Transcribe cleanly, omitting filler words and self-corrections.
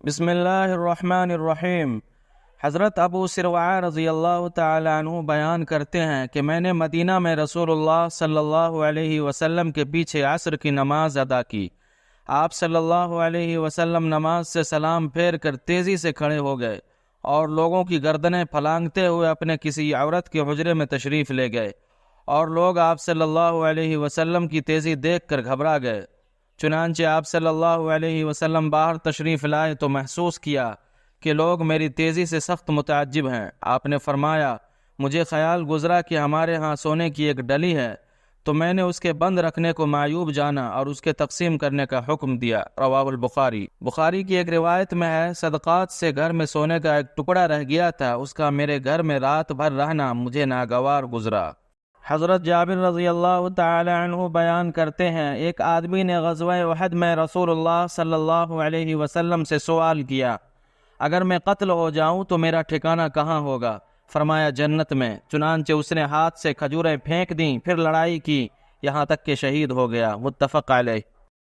بسم اللہ الرحمن الرحیم۔ حضرت ابو سروعہ رضی اللہ تعالی عنہ بیان کرتے ہیں کہ میں نے مدینہ میں رسول اللہ صلی اللہ علیہ وسلم کے پیچھے عصر کی نماز ادا کی۔ آپ صلی اللہ علیہ وسلم نماز سے سلام پھیر کر تیزی سے کھڑے ہو گئے اور لوگوں کی گردنیں پھلانگتے ہوئے اپنے کسی عورت کے حجرے میں تشریف لے گئے، اور لوگ آپ صلی اللہ علیہ وسلم کی تیزی دیکھ کر گھبرا گئے۔ چنانچہ آپ صلی اللہ علیہ وسلم باہر تشریف لائے تو محسوس کیا کہ لوگ میری تیزی سے سخت متعجب ہیں۔ آپ نے فرمایا، مجھے خیال گزرا کہ ہمارے ہاں سونے کی ایک ڈلی ہے، تو میں نے اس کے بند رکھنے کو معیوب جانا اور اس کے تقسیم کرنے کا حکم دیا۔ رواہ البخاری۔ بخاری کی ایک روایت میں ہے، صدقات سے گھر میں سونے کا ایک ٹکڑا رہ گیا تھا، اس کا میرے گھر میں رات بھر رہنا مجھے ناگوار گزرا۔ حضرت جابر رضی اللہ تعالی عنہ بیان کرتے ہیں، ایک آدمی نے غزوہ احد میں رسول اللہ صلی اللہ علیہ وسلم سے سوال کیا، اگر میں قتل ہو جاؤں تو میرا ٹھکانہ کہاں ہوگا؟ فرمایا، جنت میں۔ چنانچہ اس نے ہاتھ سے کھجوریں پھینک دیں، پھر لڑائی کی، یہاں تک کہ شہید ہو گیا۔ متفق علیہ۔